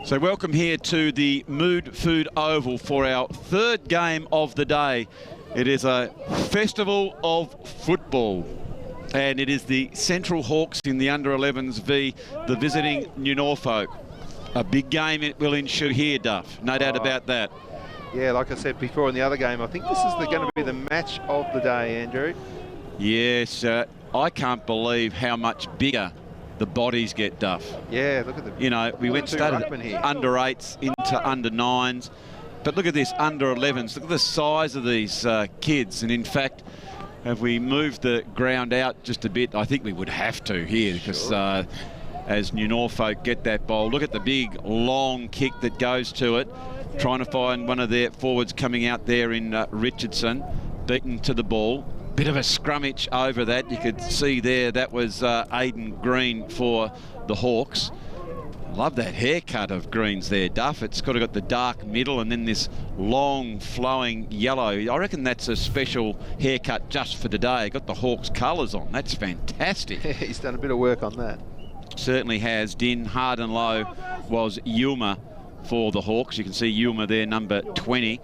So welcome here to the Mood Food Oval for our third game of the day. It is a festival of football, and it is the Central Hawks in the under-11s v the visiting New Norfolk. A big game it will ensure here, Duff. No doubt about that. Yeah, like I said before in the other game, I think this is going to be the match of the day, Andrew. Yes, I can't believe how much bigger the bodies get, Duff. Yeah, look at the... You know, we started under 8s into under 9s. But look at this, under 11s. Look at the size of these kids. And in fact, if we move the ground out just a bit, I think we would have to here because as New Norfolk get that ball, look at the big, long kick that goes to it. Trying to find one of their forwards coming out there in Richardson, beaten to the ball. Bit of a scrummage over that. You could see there that was Aidan Green for the Hawks. Love that haircut of Green's there, Duff. It's got the dark middle and then this long flowing yellow. I reckon that's a special haircut just for today. Got the Hawks colours on. That's fantastic. He's done a bit of work on that. Certainly has. Din hard and low was Yuma for the Hawks. You can see Yuma there, number 20.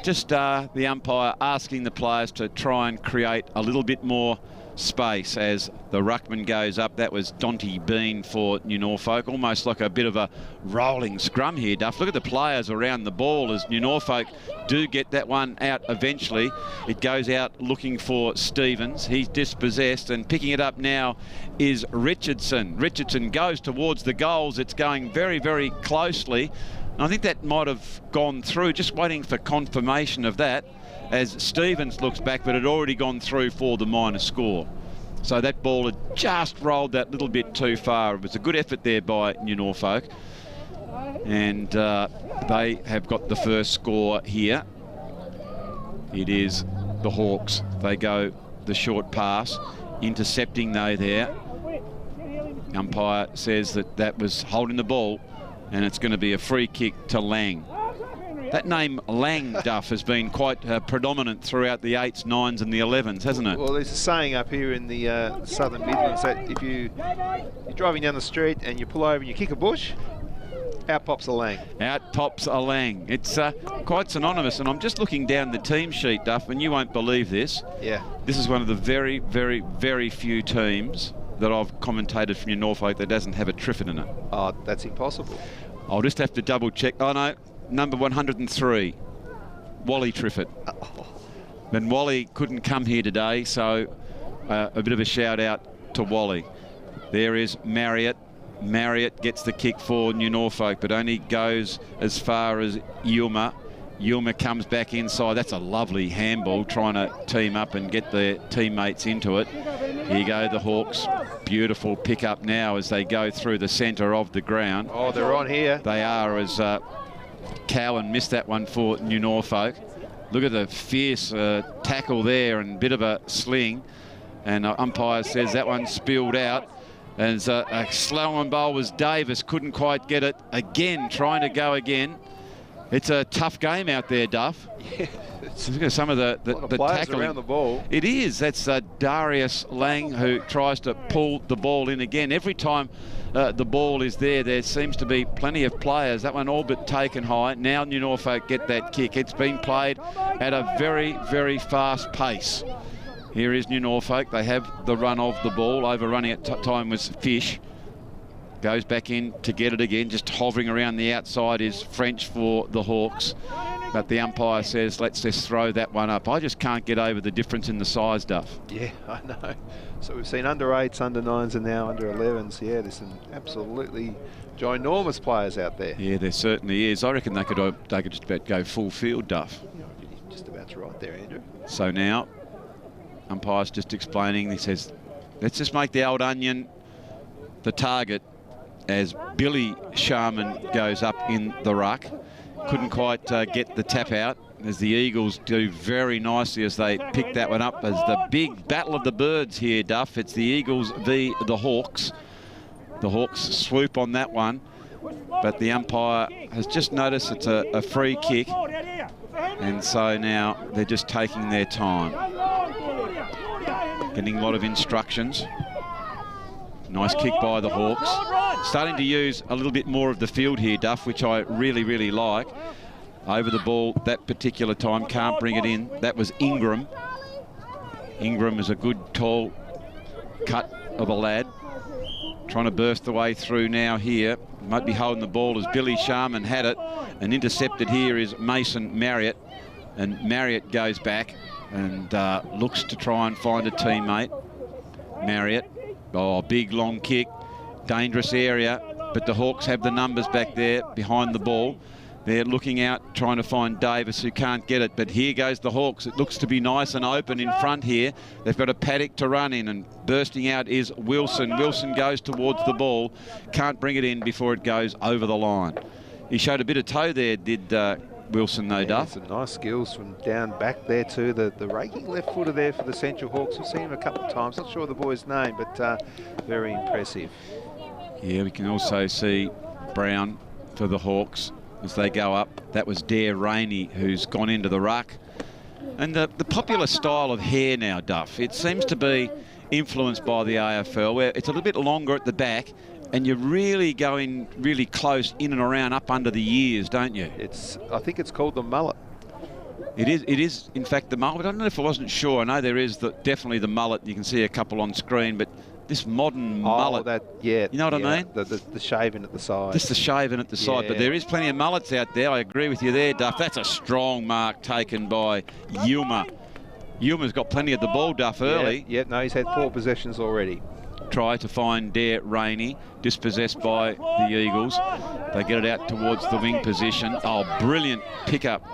Just the umpire asking the players to try and create a little bit more space as the ruckman goes up. That was Dante Bean for New Norfolk. Almost like a bit of a rolling scrum here, Duff. Look at the players around the ball as New Norfolk do get that one out eventually. It goes out looking for Stevens. He's dispossessed, and picking it up now is Richardson. Richardson goes towards the goals. It's going very, very closely. I think that might have gone through, just waiting for confirmation of that as Stevens looks back, but had already gone through for the minor score. So that ball had just rolled that little bit too far. It was a good effort there by New Norfolk. And they have got the first score here. It is the Hawks. They go the short pass, intercepting though there. Umpire says that was holding the ball, and it's going to be a free kick to Lang. That name Lang, Duff, has been quite predominant throughout the 8s, 9s and the 11s, hasn't it? Well, there's a saying up here in the Southern Midlands that if you're driving down the street and you pull over and you kick a bush, out pops a Lang. Out pops a Lang. It's quite synonymous, and I'm just looking down the team sheet, Duff, and you won't believe this. Yeah. This is one of the very, very, very few teams that I've commentated from New Norfolk that doesn't have a Triffid in it. Oh, that's impossible. I'll just have to double check. Oh no, number 103, Wally Triffid. And Wally couldn't come here today, so a bit of a shout out to Wally. There is Marriott. Marriott gets the kick for New Norfolk, but only goes as far as Yuma. Yuma comes back inside. That's a lovely handball, trying to team up and get their teammates into it. Here you go, the Hawks. Beautiful pick up now as they go through the centre of the ground. Oh, they're on here. They are, as Cowan missed that one for New Norfolk. Look at the fierce tackle there and bit of a sling. And umpire says that one spilled out. As a slow on bowl was Davis, couldn't quite get it. Again, trying to go again. It's a tough game out there, Duff. Yeah, look at some of the tackling around the ball. It is. That's Darius Lang who tries to pull the ball in again. Every time the ball is there seems to be plenty of players. That one all but taken high. Now New Norfolk get that kick. It's been played at a very, very fast pace. Here is New Norfolk. They have the run of the ball. Overrunning at time was Fish. Goes back in to get it again. Just hovering around the outside is French for the Hawks. But the umpire says, let's just throw that one up. I just can't get over the difference in the size, Duff. Yeah, I know. So we've seen under 8s, under 9s, and now under 11s. Yeah, there's some absolutely ginormous players out there. Yeah, there certainly is. I reckon they could just about go full field, Duff. You're just about right there, Andrew. So now, umpire's just explaining. He says, let's just make the old onion the target as Billy Sharman goes up in the ruck. Couldn't quite get the tap out, as the Eagles do very nicely as they pick that one up. As the big battle of the birds here, Duff. It's the Eagles v the Hawks. The Hawks swoop on that one, but the umpire has just noticed it's a free kick, and so now they're just taking their time. Getting a lot of instructions. Nice kick by the Hawks. Starting to use a little bit more of the field here, Duff, which I really, really like. Over the ball that particular time, can't bring it in. That was Ingram. Ingram is a good, tall cut of a lad. Trying to burst the way through now here. Might be holding the ball as Billy Sharman had it. And intercepted here is Mason Marriott. And Marriott goes back and looks to try and find a teammate. Marriott, oh, big long kick, dangerous area, but the Hawks have the numbers back there behind the ball. They're looking out, trying to find Davis, who can't get it, but here goes the Hawks. It looks to be nice and open in front here. They've got a paddock to run in, and bursting out is Wilson. Wilson goes towards the ball, can't bring it in before it goes over the line. He showed a bit of toe there, did Wilson, though, Duff. Some nice skills from down back there too. The raking left footer there for the Central Hawks. We've seen him a couple of times. Not sure the boy's name, but very impressive. Yeah, we can also see Brown for the Hawks as they go up. That was Dare Rainey, who's gone into the ruck. And the popular style of hair now, Duff, it seems to be influenced by the AFL, where it's a little bit longer at the back, and you're really going really close in and around up under the ears, don't you? I think it's called the mullet. It is in fact the mullet. I don't know if I wasn't sure. I know there is definitely the mullet. You can see a couple on screen, but this modern mullet. You know what I mean? The shaving at the side. Just the shaving at the side, but there is plenty of mullets out there. I agree with you there, Duff. That's a strong mark taken by Yuma. Yuma's got plenty of the ball, Duff, early. No, he's had 4 possessions already. Try to find Dare Rainey, dispossessed by the Eagles. They get it out towards the wing position. Oh, brilliant pickup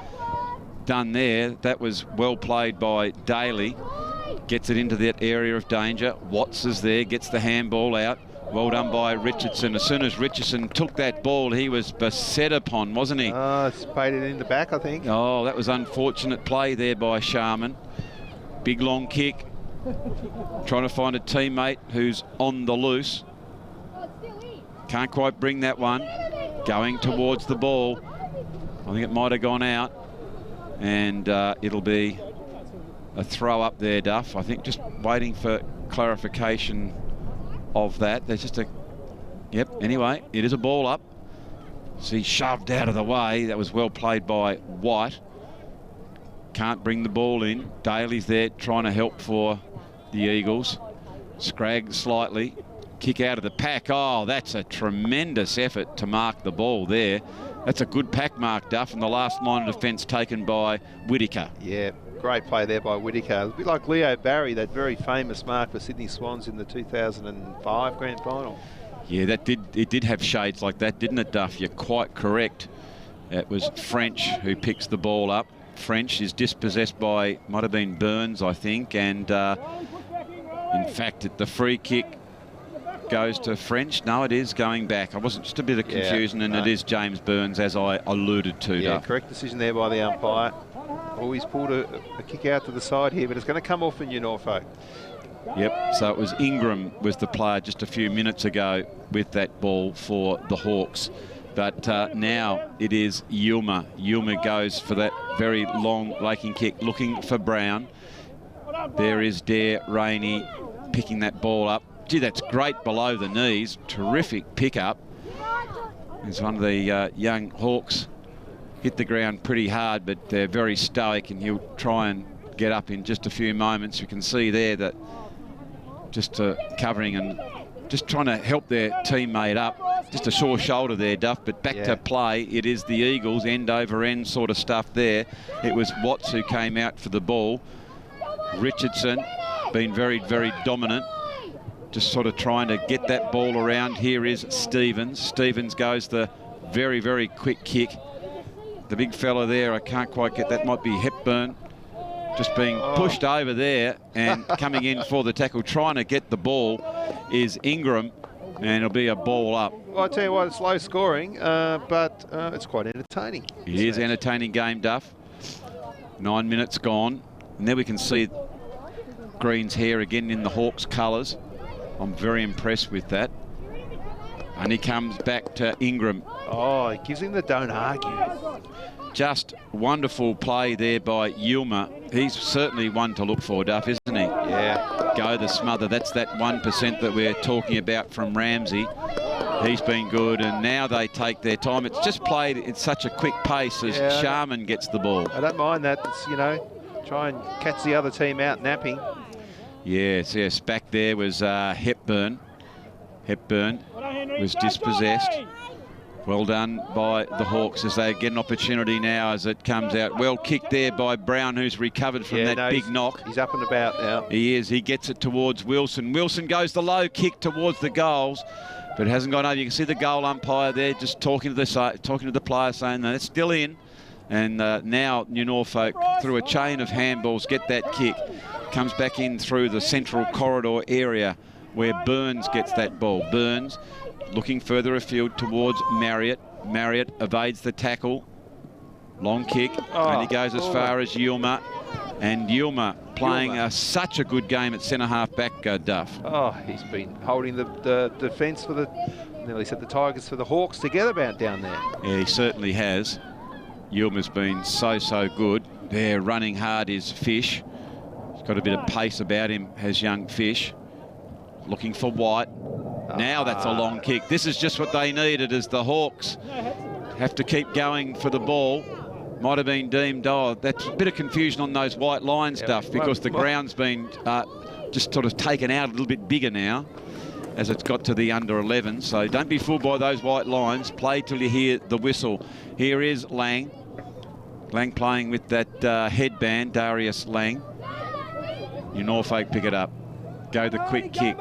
done there. That was well played by Daly. Gets it into that area of danger. Watts is there, gets the handball out. Well done by Richardson. As soon as Richardson took that ball, he was beset upon, wasn't he? Spade it in the back, I think. Oh, that was unfortunate play there by Sharman. Big long kick. Trying to find a teammate who's on the loose. Can't quite bring that one. Going towards the ball. I think it might have gone out. And it'll be a throw up there, Duff. I think just waiting for clarification of that. There's just a... Yep, anyway, it is a ball up. See, shoved out of the way. That was well played by White. Can't bring the ball in. Daly's there trying to help for the Eagles. Scrag slightly. Kick out of the pack. Oh, that's a tremendous effort to mark the ball there. That's a good pack mark, Duff, and the last line of defence taken by Whittaker. Yeah, great play there by Whittaker. A bit like Leo Barry, that very famous mark for Sydney Swans in the 2005 grand final. Yeah, it did have shades like that, didn't it, Duff? You're quite correct. It was French who picks the ball up. French is dispossessed by, might have been Burns, I think, and in fact, the free kick goes to French. No, it is going back. I wasn't, just a bit of confusion, and it is James Burns, as I alluded to. Yeah, correct decision there by the umpire. Always pulled a kick out to the side here, but it's going to come off in Norfolk. Yep, so it was Ingram was the player just a few minutes ago with that ball for the Hawks. But now it is Yuma. Yuma goes for that very long laking kick, looking for Brown. There is Dare Rainey picking that ball up. Gee, that's great below the knees. Terrific pickup. As one of the young Hawks hit the ground pretty hard, but they're very stoic, and he'll try and get up in just a few moments. You can see there that just covering and just trying to help their teammate up. Just a sore shoulder there, Duff, but back to play. It is the Eagles, end over end sort of stuff there. It was Watts who came out for the ball. Richardson been very, very dominant. Just sort of trying to get that ball around. Here is Stevens. Stevens goes the very, very quick kick. The big fella there, I can't quite get that. Might be Hepburn. Just being pushed over there and coming in for the tackle. Trying to get the ball is Ingram, and it'll be a ball up. Well, I tell you what, it's low scoring, but it's quite entertaining. It is an entertaining game, Duff. 9 minutes gone. And there we can see Green's hair again in the Hawks colours. I'm very impressed with that. And he comes back to Ingram. Oh, it gives him the don't argue. Just wonderful play there by Yuma. He's certainly one to look for, Duff, isn't he? Yeah. Go the smother. That's that 1% that we're talking about from Ramsey. He's been good, and now they take their time. It's just played at such a quick pace as Sharman gets the ball. I don't mind that. It's, you know, try and catch the other team out napping. Yes, yes. Back there was Hepburn. Hepburn was dispossessed. Well done by the Hawks as they get an opportunity now as it comes out. Well kicked there by Brown, who's recovered from big knock. He's up and about now. He is. He gets it towards Wilson. Wilson goes the low kick towards the goals, but it hasn't gone over. You can see the goal umpire there just talking to the player, saying that it's still in. And now New Norfolk, through a chain of handballs, get that kick. Comes back in through the central corridor area where Burns gets that ball. Burns looking further afield towards Marriott. Marriott evades the tackle. Long kick, and he goes as far as Yilma. And Yilma playing such a good game at centre-half back, Duff. Oh, he's been holding the defence for the, nearly said the Tigers, for the Hawks together down there. Yeah, he certainly has. Yilma's been so good. There, running hard is Fish. He's got a bit of pace about him, has young Fish. Looking for White. Now that's a long kick. This is just what they needed as the Hawks have to keep going for the ball. Might have been deemed, that's a bit of confusion on those white line stuff because the ground's been just sort of taken out a little bit bigger now as it's got to the under 11. So don't be fooled by those white lines. Play till you hear the whistle. Here is Lang. Lang playing with that headband, Darius Lang. New Norfolk pick it up. Go the quick kick.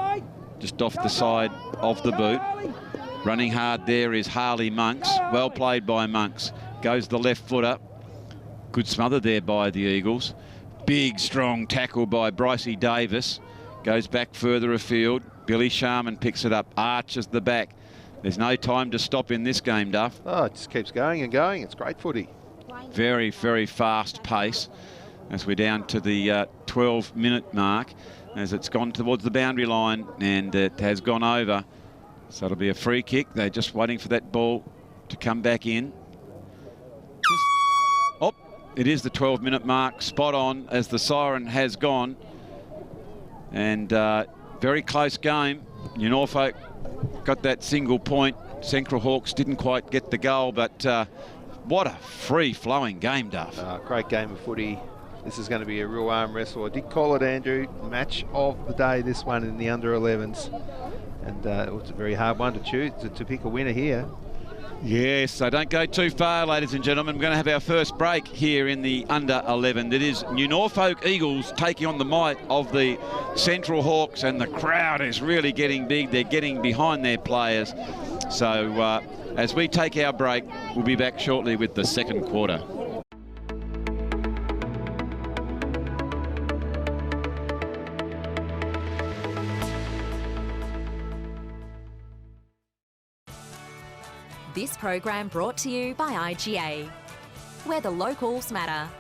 Just off the side of the boot. Running hard there is Harley Monks. Well played by Monks. Goes the left footer. Good smother there by the Eagles. Big, strong tackle by Brycey Davis. Goes back further afield. Billy Sharman picks it up. Arches the back. There's no time to stop in this game, Duff. Oh, it just keeps going and going. It's great footy. Very, very fast pace as we're down to the 12-minute mark. As it's gone towards the boundary line and it has gone over. So it'll be a free kick. They're just waiting for that ball to come back in. It is the 12-minute mark, spot on as the siren has gone. And very close game. New Norfolk got that single point. Central Hawks didn't quite get the goal, but what a free-flowing game, Duff. Great game of footy. This is going to be a real arm wrestle. I did call it, Andrew, match of the day, this one in the under-11s. And it was a very hard one to choose, to pick a winner here. Yes, so don't go too far, ladies and gentlemen. We're going to have our first break here in the under-11. It is New Norfolk Eagles taking on the might of the Central Hawks, and the crowd is really getting big. They're getting behind their players. So as we take our break, we'll be back shortly with the second quarter. This program brought to you by IGA, where the locals matter.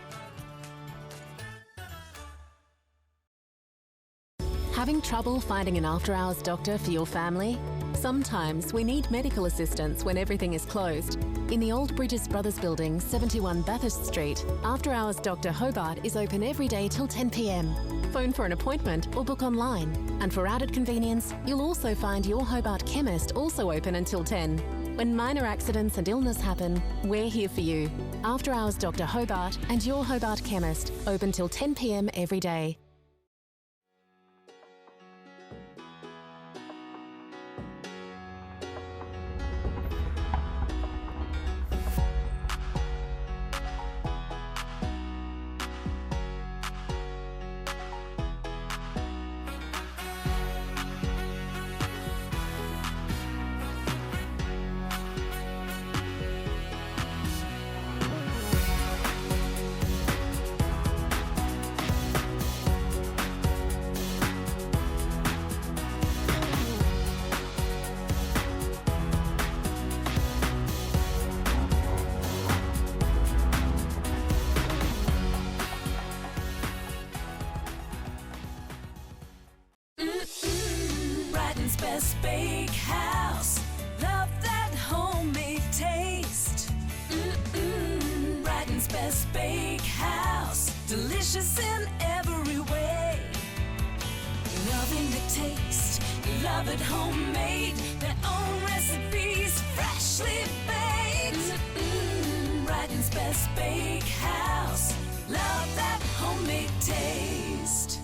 Having trouble finding an after-hours doctor for your family? Sometimes we need medical assistance when everything is closed. In the Old Bridges Brothers Building, 71 Bathurst Street, After Hours Dr Hobart is open every day till 10 p.m. Phone for an appointment or book online. And for added convenience, you'll also find your Hobart Chemist also open until 10. When minor accidents and illness happen, we're here for you. After Hours Dr Hobart and your Hobart Chemist, open till 10 p.m. every day. Best Bakehouse. Love that homemade taste. Brighton's Best Bakehouse. Delicious in every way. love it homemade. Their own recipes, freshly baked. Brighton's best bakehouse. Love that homemade taste.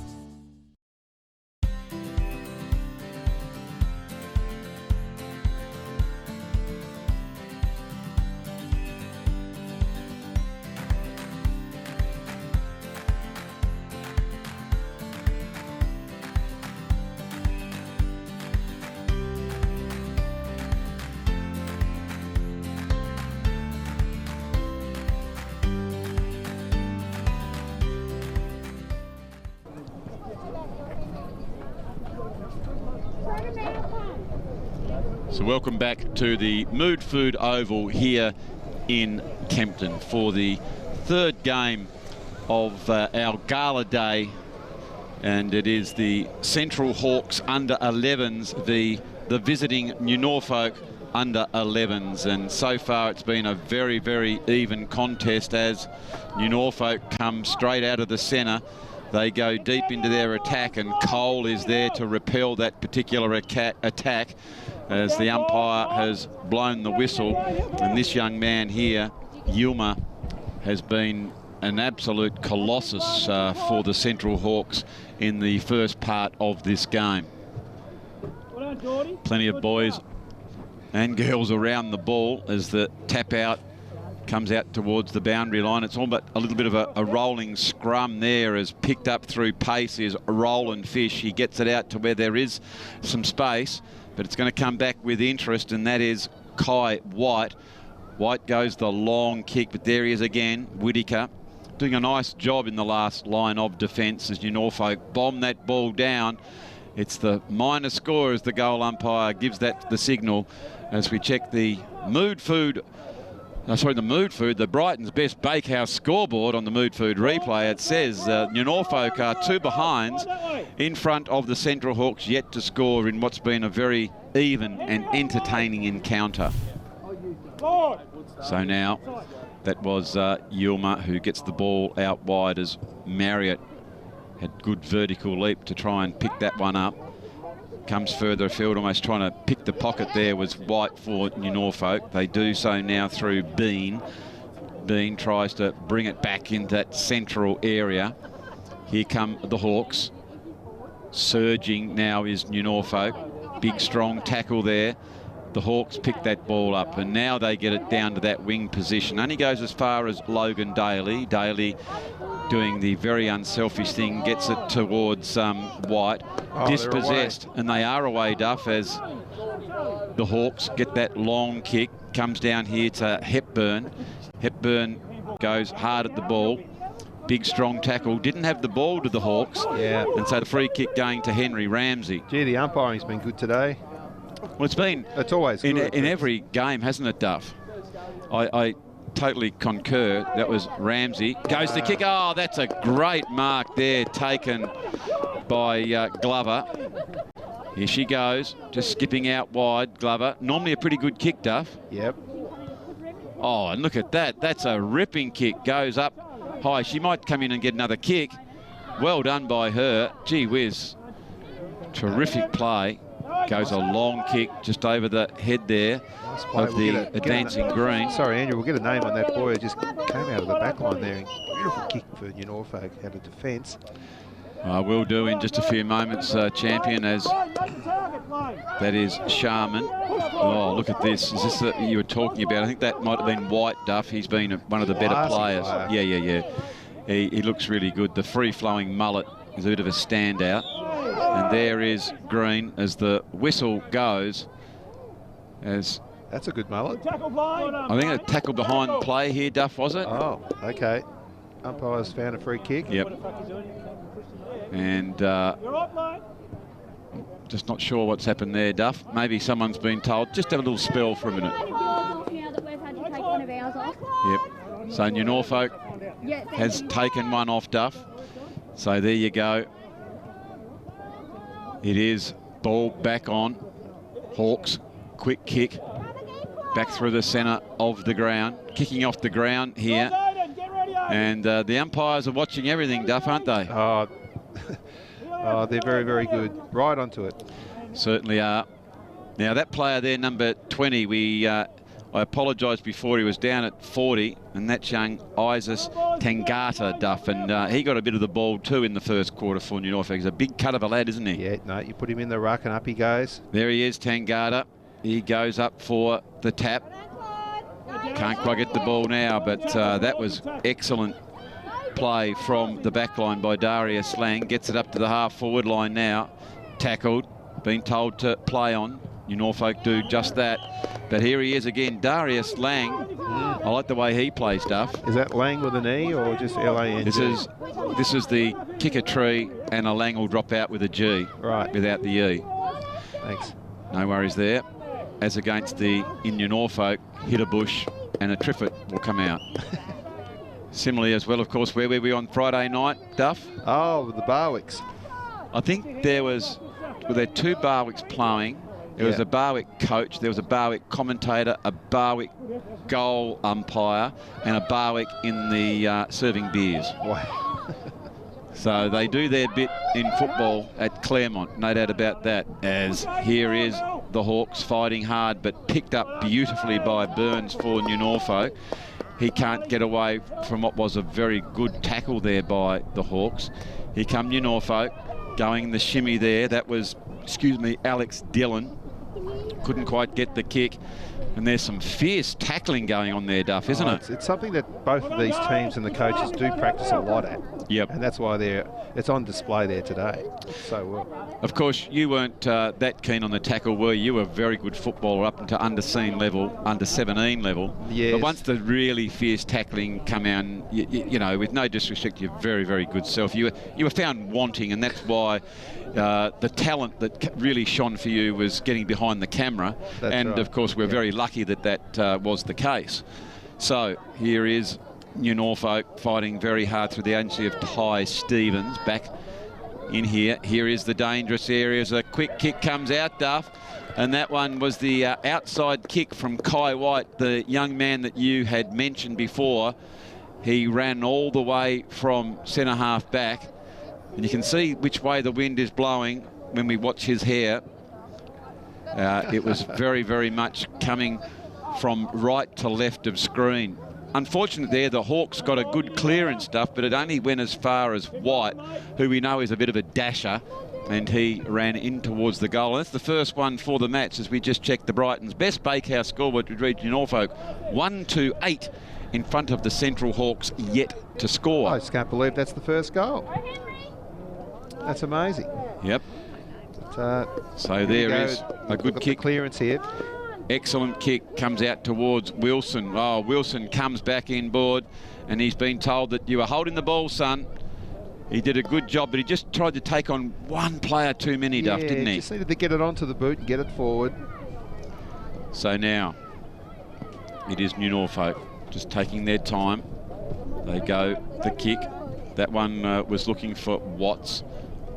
So welcome back to the Mood Food Oval here in Kempton for the third game of our gala day, and it is the Central Hawks under 11s the visiting New Norfolk under 11s, and so far it's been a very, very even contest as New Norfolk come straight out of the centre. They go deep into their attack, and Cole is there to repel that particular attack as the umpire has blown the whistle. And this young man here, Yilma, has been an absolute colossus for the Central Hawks in the first part of this game. Plenty of boys and girls around the ball as the tap out comes out towards the boundary line. It's all but a little bit of a rolling scrum there, as picked up through pace is Roland Fish. He gets it out to where there is some space, but it's going to come back with interest, and that is Kai White. White goes the long kick, but there he is again. Whittaker doing a nice job in the last line of defence as New Norfolk bomb that ball down. It's the minor score as the goal umpire gives that the signal as we check the the Brighton's Best Bakehouse scoreboard on the Mood Food replay. It says New Norfolk are 2 behinds in front of the Central Hawks, yet to score in what's been a very even and entertaining encounter. So now that was Yilma who gets the ball out wide as Marriott had good vertical leap to try and pick that one up. Comes further afield, almost trying to pick the pocket there was White for New Norfolk. They do so now through Bean. Bean tries to bring it back into that central area. Here come the Hawks. Surging now is New Norfolk. Big strong tackle there. The Hawks pick that ball up, and now they get it down to that wing position. Only goes as far as Logan Daly. Daly doing the very unselfish thing, gets it towards White. Dispossessed, and they are away, Duff, as the Hawks get that long kick. Comes down here to Hepburn. Hepburn goes hard at the ball. Big strong tackle. Didn't have the ball to the Hawks. Yeah. And so the free kick going to Henry Ramsey. Gee, the umpiring's been good today. Well, it's always good in every game, hasn't it, Duff? I totally concur. That was Ramsey. Goes the kick. Oh, that's a great mark there taken by Glover. Here she goes, just skipping out wide, Glover. Normally a pretty good kick, Duff. Yep. Oh, and look at that. That's a ripping kick. Goes up high. She might come in and get another kick. Well done by her. Gee whiz. Terrific play. Goes a long kick just over the head there of the advancing green. Sorry, Andrew, we'll get a name on that boy who just came out of the back line there. Beautiful kick for New Norfolk out of defence. I will do in just a few moments, champion, as that is Sharman. Oh, look at this. Is this that you were talking about? I think that might have been White, Duff. He's been one of the better players. Yeah. He looks really good. The free-flowing mullet is a bit of a standout. And there is Green as the whistle goes. As that's a good mullet. I think a tackle behind play here, Duff, was it? Oh, okay. Umpires found a free kick. Yep. And just not sure what's happened there, Duff. Maybe someone's been told, just have a little spell for a minute. Yep. So New Norfolk has taken one off, Duff. So there you go. It is ball back on. Hawks, quick kick. Back through the centre of the ground. Kicking off the ground here. And the umpires are watching everything, Duff, aren't they? Oh, they're very, very good. Right onto it. Certainly are. Now, that player there, number 20, I apologise before, he was down at 40, and that's young Isis Tangata, Duff, and he got a bit of the ball too in the first quarter for New Norfolk. He's a big cut of a lad, isn't he? Yeah, no, you put him in the ruck and up he goes. There he is, Tangata. He goes up for the tap. Can't quite get the ball now, but that was excellent play from the back line by Darius Lang. Gets it up to the half-forward line now. Tackled, been told to play on. New Norfolk do just that. But here he is again, Darius Lang. I like the way he plays, Duff. Is that Lang with an E or just L-A-N-G? This is the kick a tree, and a Lang will drop out with a G. Right. Without the E. Thanks. No worries there. As against the, in New Norfolk, hit a bush and a Triffett will come out. Similarly as well, of course, where were we on Friday night, Duff? Oh, the Barwicks. I think were there two Barwicks ploughing. There was a Barwick coach, there was a Barwick commentator, a Barwick goal umpire, and a Barwick in the serving beers. Wow. So they do their bit in football at Claremont, no doubt about that. As here is the Hawks fighting hard, but picked up beautifully by Burns for New Norfolk. He can't get away from what was a very good tackle there by the Hawks. Here come New Norfolk, going the shimmy there. That was, Alex Dillon. Couldn't quite get the kick. And there's some fierce tackling going on there, Duff, isn't it? It's something that both of these teams and the coaches do practice a lot at. Yep. And that's why it's on display there today. So well. Of course, you weren't that keen on the tackle, were you? You were a very good footballer up into under 17 level. Yes. But once the really fierce tackling come out, you know, with no disrespect to your very, very good self, you were found wanting, and that's why the talent that really shone for you was getting behind the camera. That's and right. of course, we're very lucky that was the case. So here is New Norfolk fighting very hard through the agency of Ty Stevens back in here. Here is the dangerous areas. A quick kick comes out, Duff, and that one was the outside kick from Kai White, the young man that you had mentioned before. He ran all the way from centre half back, and you can see which way the wind is blowing when we watch his hair. It was very, very much coming from right to left of screen. Unfortunately there, the Hawks got a good clearance, Stuff, but it only went as far as White, who we know is a bit of a dasher, and he ran in towards the goal. And that's the first one for the match, as we just checked the Brighton's best bakehouse scoreboard to reach Norfolk 1-8 in front of the Central Hawks, yet to score. I just can't believe that's the first goal. That's amazing. Yep. So there is a good kick. The clearance here. Excellent kick, comes out towards Wilson. Oh, Wilson comes back in board, and he's been told that you were holding the ball, son. He did a good job, but he just tried to take on one player too many, Duff, didn't he? Just needed to get it onto the boot and get it forward. So now it is New Norfolk just taking their time. They go the kick. That one was looking for Watts.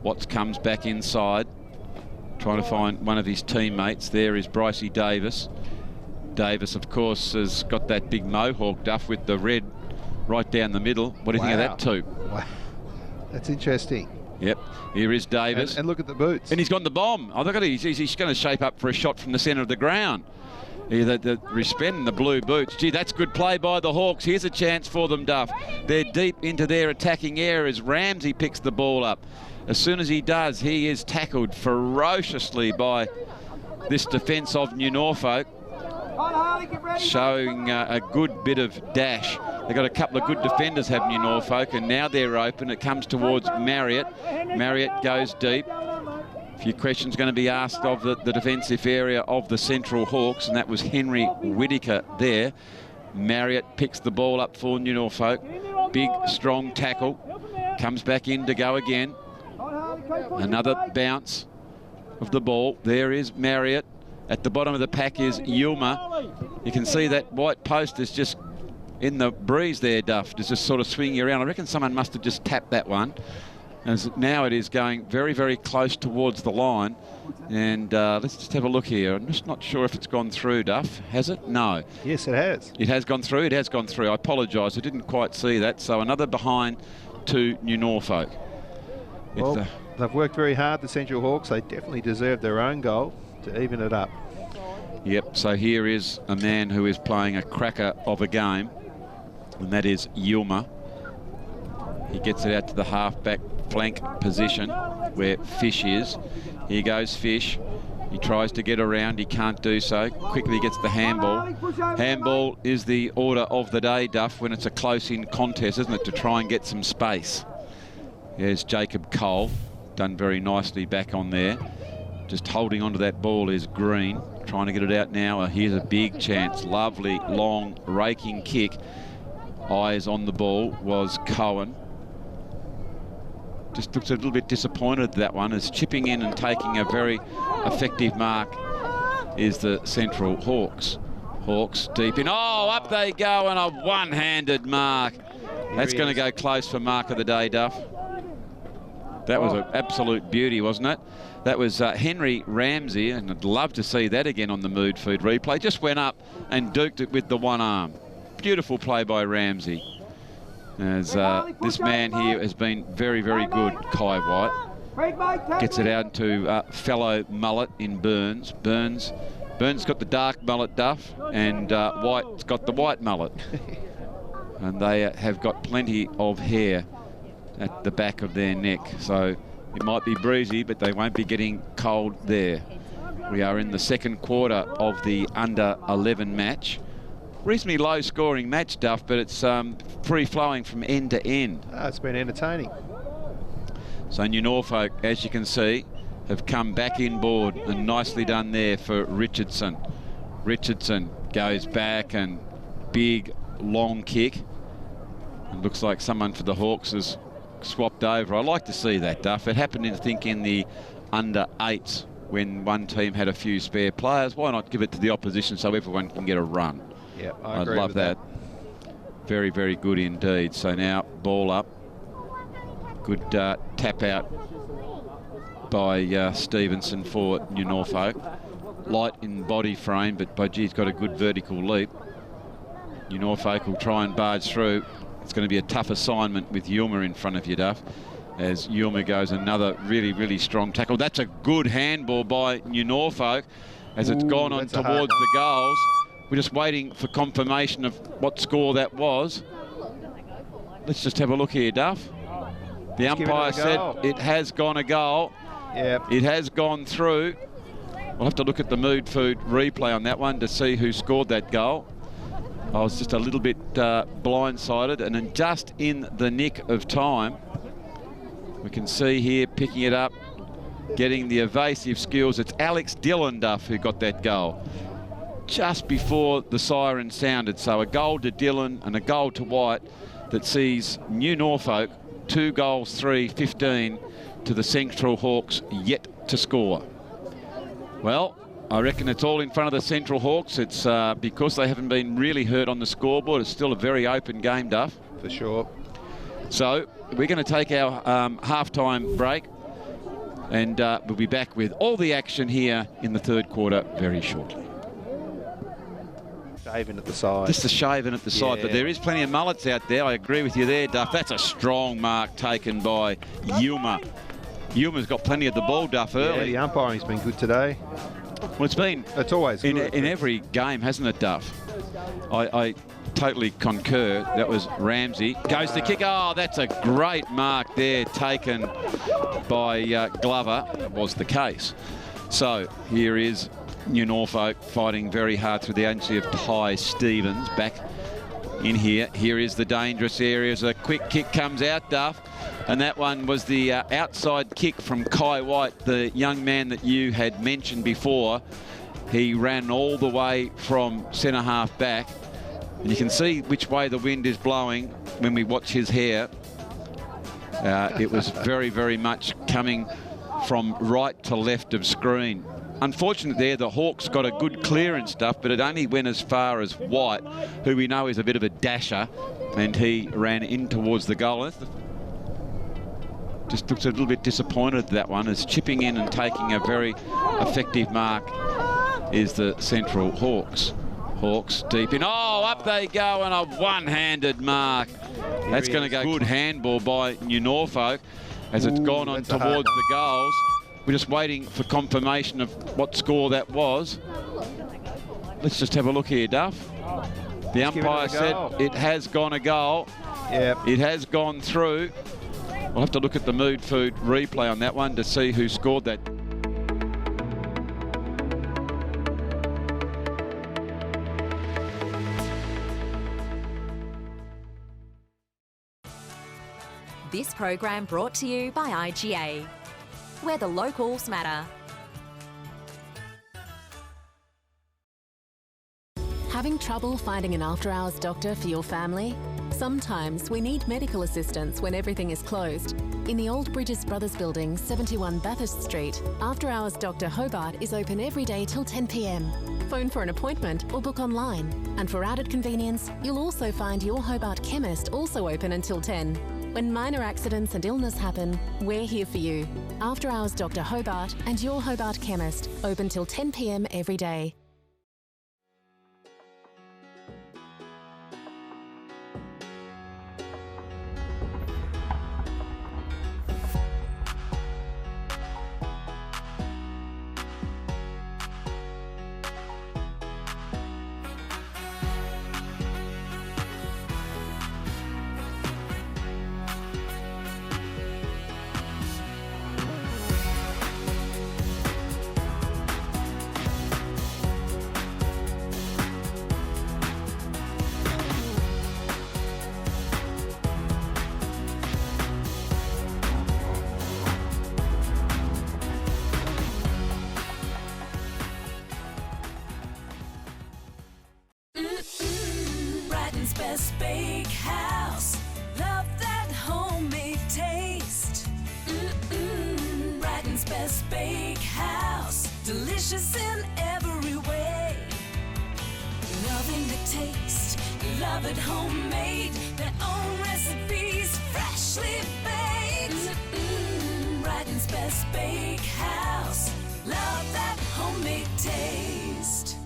Watts comes back inside, trying to find one of his teammates. There is Brycey Davis. Davis, of course, has got that big mohawk, Duff, with the red right down the middle. What do you think of that too? Wow. That's interesting. Yep. Here is Davis. And look at the boots. And he's got the bomb. Oh, look at it. He's going to shape up for a shot from the centre of the ground. The Rispen and the blue boots. Gee, that's good play by the Hawks. Here's a chance for them, Duff. They're deep into their attacking area as Ramsey picks the ball up. As soon as he does, he is tackled ferociously by this defence of New Norfolk, showing a good bit of dash. They've got a couple of good defenders, have New Norfolk, and now they're open. It comes towards Marriott. Marriott goes deep. A few questions going to be asked of the defensive area of the Central Hawks, and that was Henry Whittaker there. Marriott picks the ball up for New Norfolk. Big, strong tackle. Comes back in to go again. Another bounce of the ball. There is Marriott. At the bottom of the pack is Yulmer. You can see that white post is just in the breeze there, Duff. It's just sort of swinging around. I reckon someone must have just tapped that one. As now it is going very, very close towards the line. And let's just have a look here. I'm just not sure if it's gone through, Duff. Has it? No. Yes, it has. It has gone through. It has gone through. I apologise. I didn't quite see that. So another behind to New Norfolk. Well, they've worked very hard, the Central Hawks. They definitely deserve their own goal to even it up. Yep, so here is a man who is playing a cracker of a game, and that is Yulmer. He gets it out to the half-back flank position where Fish is. Here goes Fish. He tries to get around. He can't do so. Quickly gets the handball. Handball is the order of the day, Duff, when it's a close-in contest, isn't it, to try and get some space. There's Jacob Cole, done very nicely back on there. Just holding onto that ball is Green, trying to get it out now. Here's a big chance. Lovely, long, raking kick. Eyes on the ball was Cohen. Just looks a little bit disappointed, that one, as chipping in and taking a very effective mark is the Central Hawks. Hawks deep in. Oh, up they go, and a one-handed mark. That's going to go close for mark of the day, Duff. That was an absolute beauty, wasn't it? That was Henry Ramsey, and I'd love to see that again on the Mood Food replay. Just went up and duked it with the one arm. Beautiful play by Ramsey. As this man here has been very, very good, Kai White. Gets it out to fellow mullet in Burns. Burns got the dark mullet, Duff, and White's got the white mullet. And they have got plenty of hair at the back of their neck. So it might be breezy, but they won't be getting cold there. We are in the second quarter of the under-11 match. Reasonably low-scoring match, Duff, but it's free-flowing from end to end. It's been entertaining. So New Norfolk, as you can see, have come back inboard, and nicely done there for Richardson. Richardson goes back, and big, long kick. It looks like someone for the Hawks has swapped over. I like to see that, Duff. It happened, I think, in the under-8s when one team had a few spare players. Why not give it to the opposition so everyone can get a run? Yeah, I love that. Very, very good indeed. So now ball up. Good tap out by Stevenson for New Norfolk. Light in body frame, but Budgie's got a good vertical leap. New Norfolk will try and barge through. It's going to be a tough assignment with Yulmer in front of you, Duff, as Yulmer goes another really, really strong tackle. That's a good handball by New Norfolk as it's gone on towards the goals. We're just waiting for confirmation of what score that was. Let's just have a look here, Duff. The umpire said it has gone a goal. Yep. It has gone through. We'll have to look at the Mood Food replay on that one to see who scored that goal. I was just a little bit blindsided, and then just in the nick of time, we can see here picking it up, getting the evasive skills. It's Alex Dillon, Duff, who got that goal just before the siren sounded. So a goal to Dillon and a goal to White that sees New Norfolk 2 goals, 3-15 to the Central Hawks yet to score. Well, I reckon it's all in front of the Central Hawks. It's because they haven't been really hurt on the scoreboard. It's still a very open game, Duff. For sure. So we're going to take our half-time break, and we'll be back with all the action here in the third quarter very shortly. Shaving at the side. Just a shaving at the side, but there is plenty of mullets out there. I agree with you there, Duff. That's a strong mark taken by Yulmer. Yulmer's got plenty of the ball, Duff, early. Yeah, the umpiring's been good today. Well, it's been. It's always good. In every game, hasn't it, Duff? I totally concur. That was Ramsey. Goes to kick. Oh, that's a great mark there taken by Glover. That was the case. So here is New Norfolk fighting very hard through the agency of Ty Stevens back in here. Here is the dangerous area as a quick kick comes out, Duff. And that one was the outside kick from Kai White, the young man that you had mentioned before. He ran all the way from centre half back. And you can see which way the wind is blowing when we watch his hair. It was very, very much coming from right to left of screen. Unfortunately there, the Hawks got a good clearance, Stuff, but it only went as far as White, who we know is a bit of a dasher, and he ran in towards the goal. Just looks a little bit disappointed, that one, as chipping in and taking a very effective mark is the Central Hawks. Hawks deep in. Oh, up they go, and a one-handed mark. That's going to go good handball by New Norfolk. as it's gone on that's a towards hard one. the goals. We're just waiting for confirmation of what score that was. Let's just have a look here, Duff. The Let's give it umpire a said goal. it has gone a goal. Yep. It has gone through. We'll have to look at the Mood Food replay on that one to see who scored that. This program brought to you by IGA, where the locals matter. Having trouble finding an after-hours doctor for your family? Sometimes we need medical assistance when everything is closed. In the Old Bridges Brothers Building, 71 Bathurst Street, After-Hours Dr Hobart is open every day till 10 p.m. Phone for an appointment or book online. And for added convenience, you'll also find your Hobart Chemist also open until 10. When minor accidents and illness happen, we're here for you. After Hours Dr Hobart and your Hobart Chemist, open till 10 p.m. every day. Brighton's best bakehouse. Love that homemade taste. Brighton's best bakehouse. Delicious in every way. Loving the taste. Love it homemade. Their own recipes. Freshly baked. Brighton's best bakehouse. Love that homemade taste.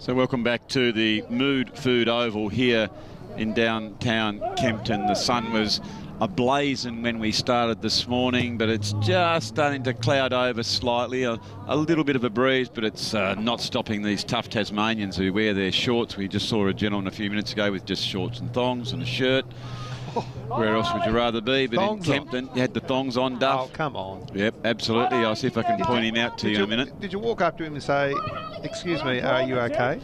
So welcome back to the Mood Food Oval here in downtown Kempton. The sun was ablazing when we started this morning, but it's just starting to cloud over slightly. A little bit of a breeze, but it's not stopping these tough Tasmanians who wear their shorts. We just saw a gentleman a few minutes ago with just shorts and thongs and a shirt. Where else would you rather be? But Thongs in Kempton, you had the thongs on, Duff. Oh, come on. Yep, absolutely. I'll see if I can point him out to you in a minute. Did you walk up to him and say, "Excuse me, are you okay?"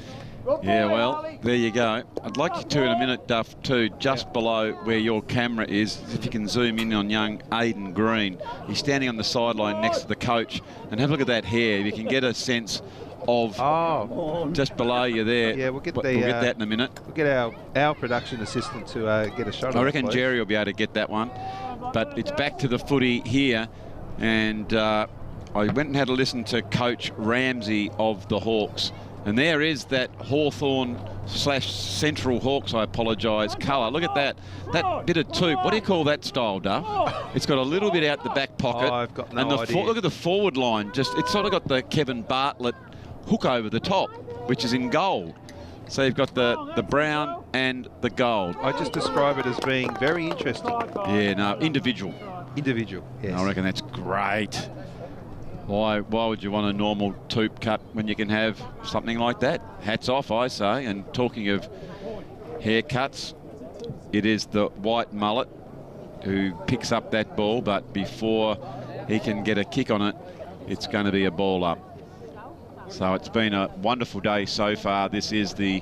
Yeah, well, there you go. I'd like you to in a minute, Duff, too, just below where your camera is, if you can zoom in on young Aidan Green. He's standing on the sideline next to the coach, and have a look at that hair. You can get a sense of just below you there. Yeah, we'll get that in a minute. We'll get our production assistant to get a shot of it. I reckon Jerry will be able to get that one. But it's back to the footy here, and I went and had a listen to Coach Ramsey of the Hawks. And there is that Hawthorn/Central Hawks, I apologise, colour. Look at that. That bit of tube. What do you call that style, Duff? It's got a little bit out the back pocket. I've got no idea. Look at the forward line. It's sort of got the Kevin Bartlett hook over the top, which is in gold. So you've got the brown and the gold. I just describe it as being very interesting. Yeah, no, individual. Individual, yes. I reckon that's great. Why would you want a normal toque cut when you can have something like that? Hats off, I say. And talking of haircuts, it is the white mullet who picks up that ball, but before he can get a kick on it, it's going to be a ball up. So it's been a wonderful day so far. This is the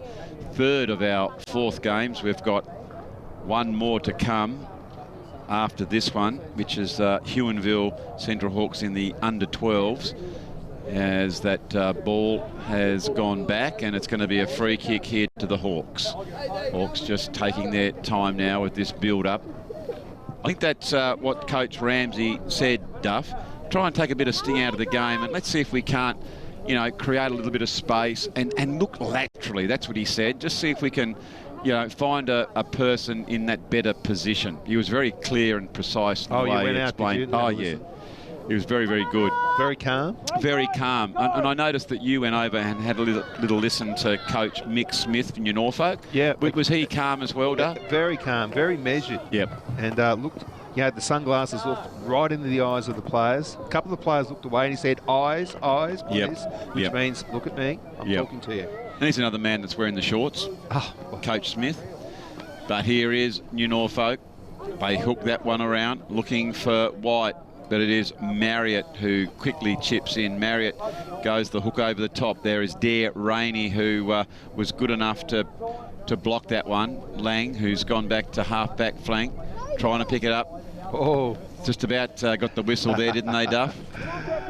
third of our fourth games. We've got one more to come after this one, which is Huonville Central Hawks in the under-12s. as that ball has gone back, and it's going to be a free kick here to the Hawks. Hawks just taking their time now with this build-up. I think that's what Coach Ramsey said, Duff. Try and take a bit of sting out of the game, and let's see if we can't, you know, create a little bit of space and look laterally. That's what he said. Just see if we can, you know, find a person in that better position. He was very clear and precise in the way he explained. Oh, yeah. He was very, very good. Very calm? Very calm. And I noticed that you went over and had a little listen to Coach Mick Smith from Norfolk. Yeah. Was he calm as well, Duff? Very calm, very measured. Yep. And looked, you had the sunglasses looked right into the eyes of the players. A couple of the players looked away and he said, eyes, please. Yep. Which means, look at me, I'm talking to you. And he's another man that's wearing the shorts, Coach Smith. But here is New Norfolk. They hook that one around, looking for White. But it is Marriott who quickly chips in. Marriott goes the hook over the top. There is Dare Rainey, who was good enough to block that one. Lang, who's gone back to half-back flank, trying to pick it up. Oh, just about got the whistle there, didn't they, Duff?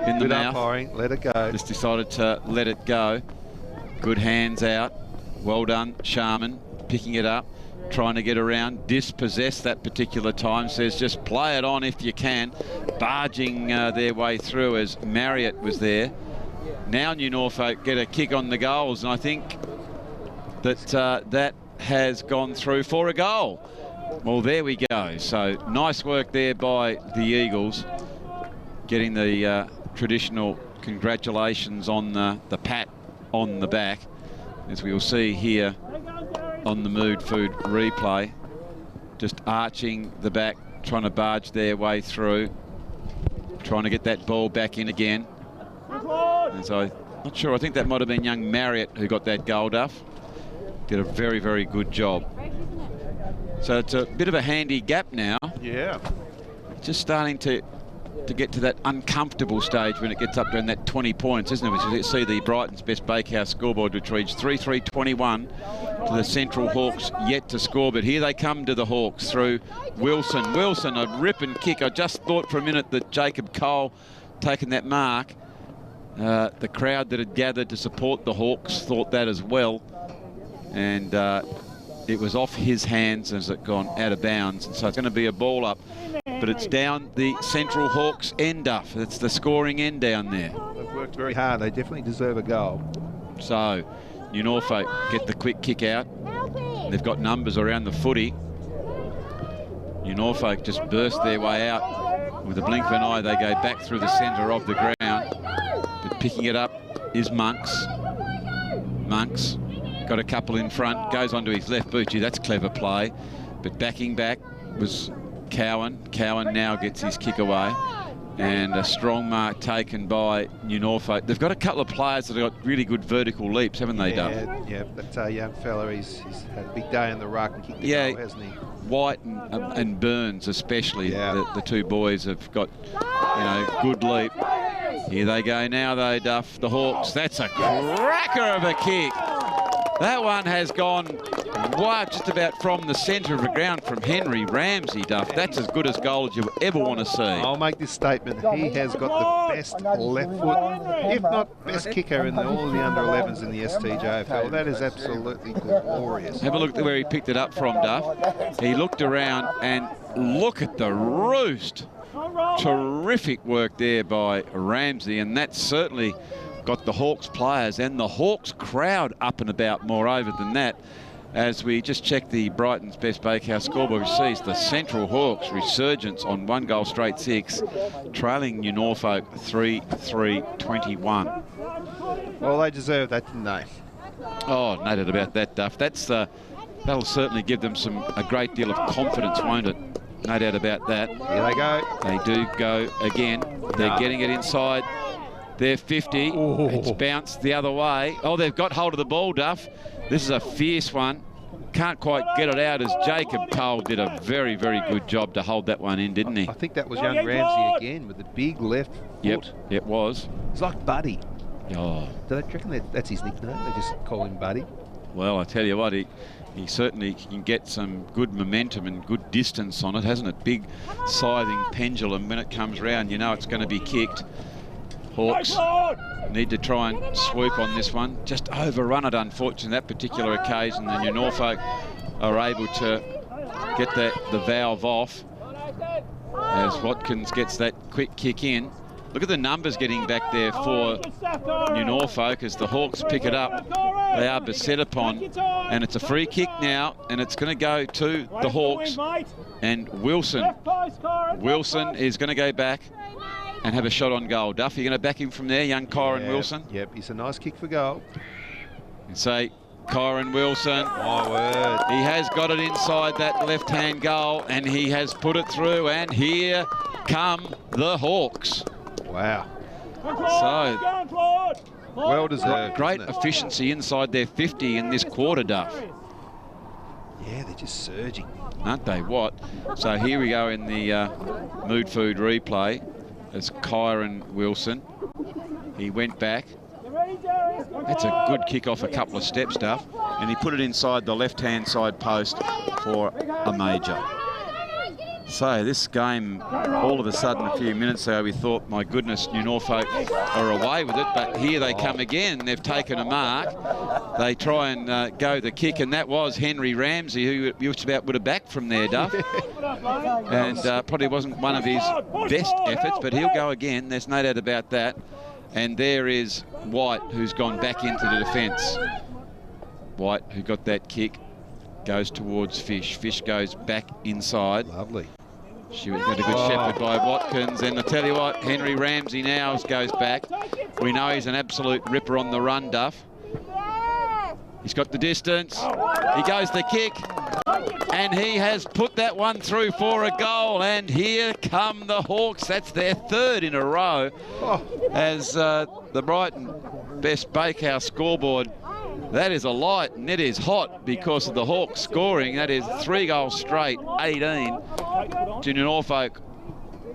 In the mouth. Umpiring. Let it go. Just decided to let it go. Good hands out. Well done, Sharman, picking it up. Trying to get around, dispossessed that particular time, says just play it on if you can, barging their way through as Marriott was there. Now New Norfolk get a kick on the goals, and I think that that has gone through for a goal. Well, there we go. So nice work there by the Eagles, getting the traditional congratulations on the pat on the back, as we will see here on the Mood Food replay. Just arching the back, trying to barge their way through, trying to get that ball back in again. And so, not sure, I think that might have been young Marriott who got that goal, Duff. Did a very, very good job. So it's a bit of a handy gap now. Yeah. Just starting to get to that uncomfortable stage when it gets up around that 20 points, isn't it? Which you see the Brighton's Best Bakehouse scoreboard, which reads 3-3-21 to the Central Hawks, yet to score. But here they come to the Hawks through Wilson. Wilson, a rip and kick. I just thought for a minute that Jacob Cole taken that mark. The crowd that had gathered to support the Hawks thought that as well. And it was off his hands as it gone out of bounds. And so it's going to be a ball up. But it's down the Central Hawks end, Duff. It's the scoring end down there. They've worked very hard. They definitely deserve a goal. So New Norfolk get the quick kick out. They've got numbers around the footy. New Norfolk just burst their way out. With a blink of an eye, they go back through the centre of the ground. But picking it up is Monks. Monks got a couple in front, goes onto his left boot. Gee, that's clever play. But backing back was Cowan. Cowan now gets his kick away, and a strong mark taken by New Norfolk. They've got a couple of players that have got really good vertical leaps, haven't they, Duff? Yeah, that young fella, he's had a big day in the ruck and kicked the goal, hasn't he? White and Burns especially, the two boys have got, you know, good leap. Here they go now though, Duff, the Hawks. That's a cracker of a kick. That one has gone wide just about from the centre of the ground from Henry Ramsey, Duff. That's as good a goal as you ever want to see. I'll make this statement. He has got the best left foot, if not best kicker in all the under-11s in the STJFL. That is absolutely glorious. Have a look at where he picked it up from, Duff. He looked around and look at the roost. Terrific work there by Ramsey, and that's certainly got the Hawks players and the Hawks crowd up and about moreover than that. As we just check the Brighton's Best Bakehouse scoreboard, which sees the Central Hawks resurgence on 1 goal straight 6, trailing New Norfolk 3-3-21. Well, they deserve that, didn't they? Oh, no doubt about that, Duff. That'll certainly give them a great deal of confidence, won't it? No doubt about that. Here they go. They do go again. They're getting it inside their 50. Ooh. It's bounced the other way. Oh, they've got hold of the ball, Duff. This is a fierce one. Can't quite get it out, as Jacob Cole did a very, very good job to hold that one in, didn't he? I think that was young Ramsey again with the big left foot. Yep, it was. It's like Buddy. Oh. Do they reckon that's his nickname? They just call him Buddy? Well, I tell you what, he certainly can get some good momentum and good distance on it, hasn't it? Big scything pendulum. When it comes round, you know it's going to be kicked. Hawks need to try and swoop on this one. Just overrun it, unfortunately, that particular occasion. And New Norfolk are able to get the valve off as Watkins gets that quick kick in. Look at the numbers getting back there for New Norfolk as the Hawks pick it up. They are beset upon, and it's a free kick now, and it's going to go to the Hawks. And Wilson is going to go back and have a shot on goal. Duff, you're going to back him from there, young Kyron Wilson? Yep, it's a nice kick for goal. And say, Kyron Wilson. My word. He has got it inside that left-hand goal, and he has put it through, and here come the Hawks. Wow. So, well deserved. Great efficiency inside their 50 in this quarter, Duff. Yeah, they're just surging. Aren't they what? So here we go in the Mood Food replay. It's Kyron Wilson. He went back. That's a good kick off a couple of steps, Duff. And he put it inside the left-hand side post for a major. So this game, all of a sudden, a few minutes ago, we thought, my goodness, New Norfolk are away with it. But here they come again. They've taken a mark. They try and go the kick, and that was Henry Ramsey, who just about would have backed from there, Duff. And probably wasn't one of his best efforts, but he'll go again. There's no doubt about that. And there is White, who's gone back into the defence. White, who got that kick, goes towards Fish. Fish goes back inside. Lovely. She got a good shepherd by Watkins. And I tell you what, Henry Ramsey now goes back. We know he's an absolute ripper on the run, Duff. He's got the distance. He goes the kick. And he has put that one through for a goal. And here come the Hawks. That's their third in a row. As the Brighton Best Bakehouse scoreboard, that is a light, and it is hot because of the Hawks scoring. That is 3 goals straight, 18. To New Norfolk,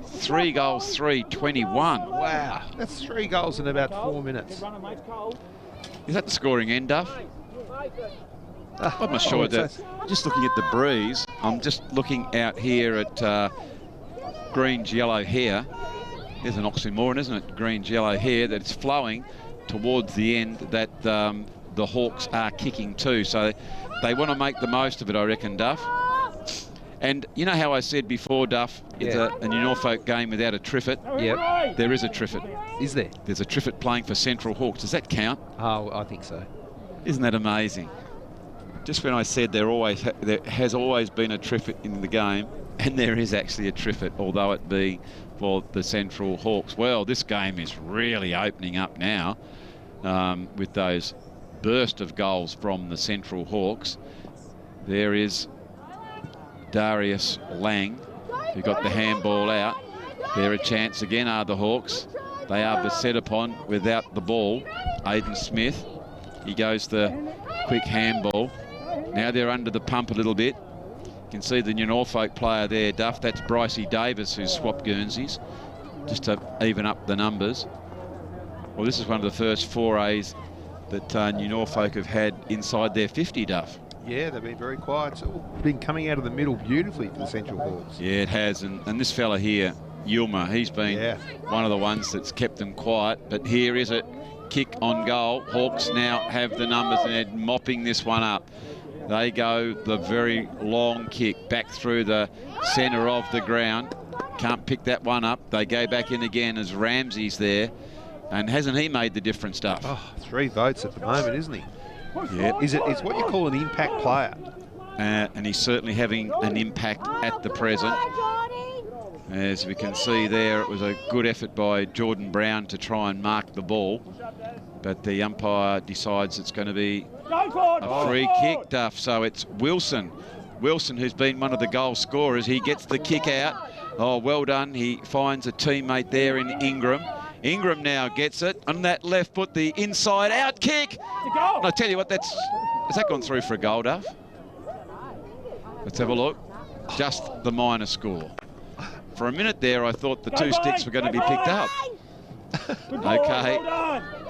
3 goals, 21. Wow, that's 3 goals in about 4 minutes. Is that the scoring end, Duff? I'm not sure that. Just looking at the breeze, I'm just looking out here at Green's yellow hair. There's an oxymoron, isn't it? Green's yellow hair that's flowing towards the end that the Hawks are kicking too. So they want to make the most of it, I reckon, Duff. And you know how I said before, Duff, it's a New Norfolk game without a Triffett? Yep. There is a Triffett. Is there? There's a Triffett playing for Central Hawks. Does that count? Oh, I think so. Isn't that amazing? Just when I said there has always been a Triffett in the game, and there is actually a Triffett, although it be for the Central Hawks. Well, this game is really opening up now with those burst of goals from the Central Hawks. There is Darius Lang, who got the handball out. They're a chance again, are the Hawks. They are beset upon without the ball. Aidan Smith, he goes the quick handball. Now they're under the pump a little bit. You can see the New Norfolk player there, Duff. That's Brycey Davis, who's swapped Guernseys, just to even up the numbers. Well, this is one of the first forays that New Norfolk have had inside their 50, Duff. Yeah, they've been very quiet. It's all been coming out of the middle beautifully for the Central Hawks. Yeah, it has. And this fella here, Yulmer, he's been one of the ones that's kept them quiet. But here is it, kick on goal. Hawks now have the numbers and they're mopping this one up. They go the very long kick back through the centre of the ground. Can't pick that one up. They go back in again as Ramsey's there. And hasn't he made the difference, Duff? Oh, 3 votes at the moment, isn't he? Yeah. It's what you call an impact player. And he's certainly having an impact at the present. As we can see there, it was a good effort by Jordan Brown to try and mark the ball. But the umpire decides it's going to be a free kick, Duff. So it's Wilson. Wilson, who's been one of the goal scorers, he gets the kick out. Oh, well done. He finds a teammate there in Ingram. Ingram now gets it on that left foot, the inside out kick. And I tell you what, has that gone through for a goal, Duff? Let's have a look. Just the minor score. For a minute there, I thought the 2 sticks were going to be picked up. Okay,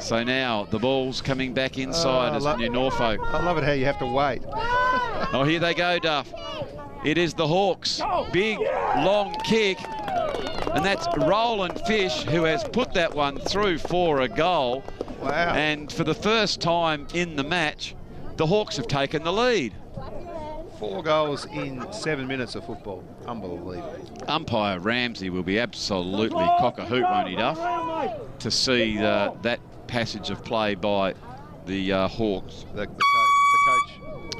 so now the ball's coming back inside as New Norfolk. I love it how you have to wait. Oh, here they go, Duff. It is the Hawks. Big, long kick. And that's Roland Fish, who has put that one through for a goal. Wow. And for the first time in the match, the Hawks have taken the lead. 4 goals in 7 minutes of football. Unbelievable. Umpire Ramsey will be absolutely cock-a-hoot, won't he, Duff, to see that passage of play by the Hawks. The coach.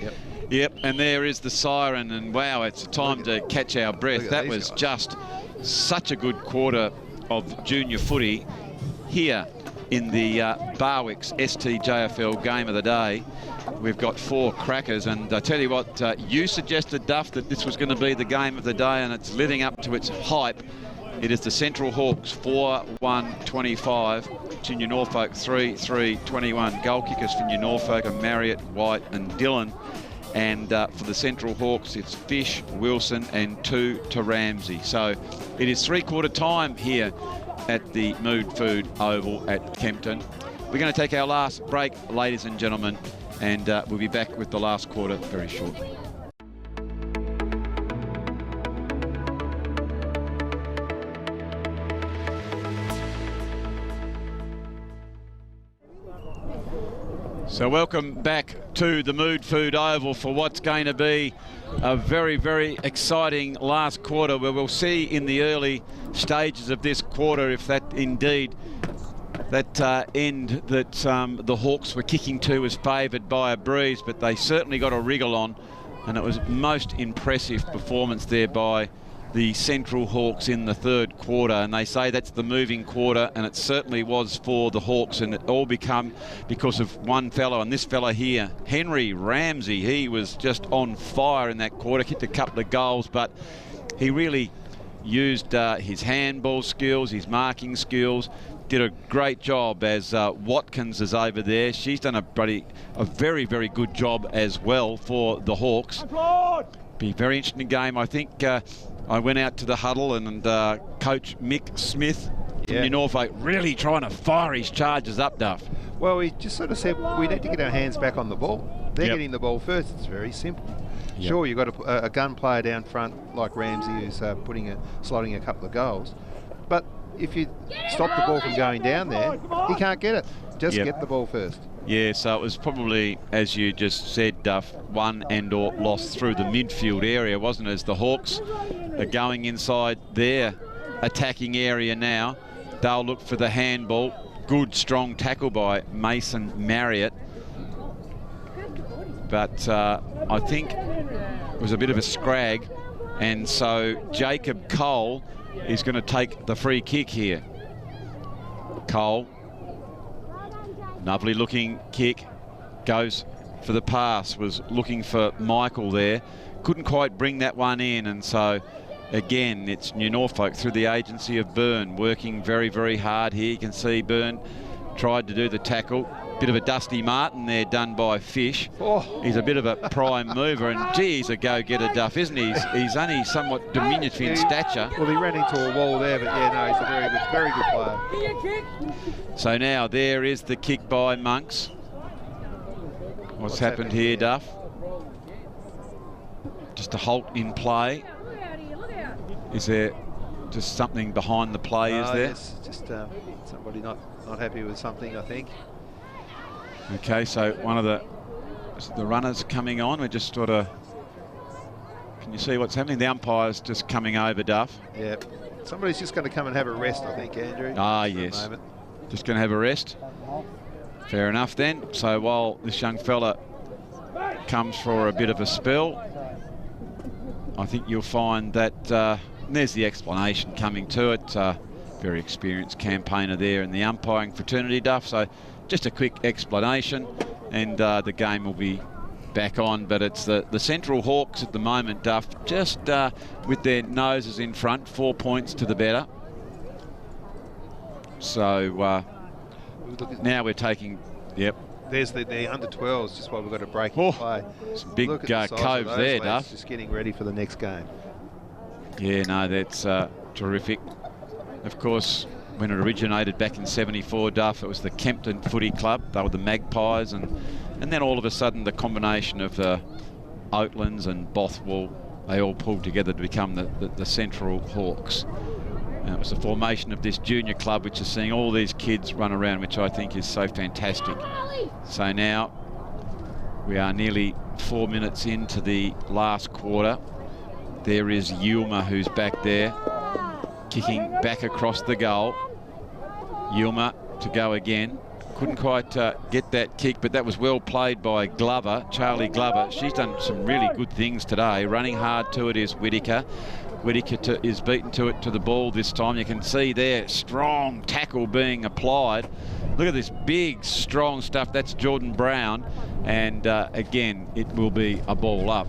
Yep. Yep, and there is the siren, and wow, it's time to catch our breath. That was just such a good quarter of junior footy here in the Barwick's STJFL game of the day. We've got 4 crackers, and I tell you what, you suggested, Duff, that this was going to be the game of the day, and it's living up to its hype. It is the Central Hawks 4-1-25 to New Norfolk 3-3-21. Goal kickers for New Norfolk are Marriott, White and Dillon. And for the Central Hawks, it's Fish, Wilson and 2 to Ramsey. So it is 3/4 time here at the Mood Food Oval at Kempton. We're going to take our last break, ladies and gentlemen, and we'll be back with the last quarter very shortly. So welcome back to the Mood Food Oval for what's going to be a very, very exciting last quarter, where we'll see in the early stages of this quarter if that indeed, that end that the Hawks were kicking to was favoured by a breeze, but they certainly got a wriggle on, and it was most impressive performance there by the Central Hawks in the 3rd quarter, and they say that's the moving quarter, and it certainly was for the Hawks, and it all become because of one fellow, and this fellow here, Henry Ramsey. He was just on fire in that quarter, kicked a couple of goals, but he really used his handball skills, his marking skills, did a great job as Watkins is over there. She's done a very, very good job as well for the Hawks. Be a very interesting game. I think I went out to the huddle, and Coach Mick Smith from New Norfolk really trying to fire his charges up, Duff. Well, we just sort of said we need to get our hands back on the ball. They're getting the ball first. It's very simple. Yep. Sure, you've got a gun player down front like Ramsey who's slotting a couple of goals. But if you stop the ball from going down there, he can't get it. Just get the ball first. Yeah, so it was probably, as you just said, Duff, won and or lost through the midfield area, wasn't it? As the Hawks are going inside their attacking area now, they'll look for the handball. Good, strong tackle by Mason Marriott. But I think it was a bit of a scrag, and so Jacob Cole is going to take the free kick here. Cole. Lovely looking kick, goes for the pass, was looking for Michael there, couldn't quite bring that one in, and so again it's New Norfolk through the agency of Byrne, working very, very hard here. You can see Byrne tried to do the tackle, bit of a Dusty Martin there done by Fish. He's a bit of a prime mover, and gee, he's a go-getter, Duff, isn't he? He's only somewhat diminutive in stature. Well, he ran into a wall there, but yeah, no, he's a very good player. So now there is the kick by Monks. What's happened here, Duff? Just a halt in play. Is there just something behind the play, is there? Yes, just somebody not happy with something, I think. Okay, so one of the runners coming on. We just sort of, can you see what's happening? The umpire's just coming over, Duff. Yeah, somebody's just going to come and have a rest, I think, Andrew. Ah, yes. Just going to have a rest. Fair enough then. So while this young fella comes for a bit of a spell, I think you'll find that there's the explanation coming to it. Very experienced campaigner there in the umpiring fraternity, Duff. So just a quick explanation, and the game will be back on. But it's the Central Hawks at the moment, Duff, just with their noses in front, 4 points to the better. So now we're taking, There's the under-12s, just while we've got a break in play. Some big cove there, Duff. Just getting ready for the next game. Yeah, no, that's terrific. Of course, when it originated back in '74, Duff, it was the Kempton Footy Club. They were the Magpies, and then all of a sudden the combination of the Oatlands and Bothwell, they all pulled together to become the Central Hawks. And it was the formation of this junior club, which is seeing all these kids run around, which I think is so fantastic. So now we are nearly 4 minutes into the last quarter. There is Yulma, who's back there, kicking back across the goal. Yulma to go again. Couldn't quite get that kick, but that was well played by Glover, Charlie Glover. She's done some really good things today. Running hard to it is Whittaker. Whittaker is beaten to it to the ball this time. You can see there, strong tackle being applied. Look at this big, strong stuff. That's Jordan Brown. And again, it will be a ball up.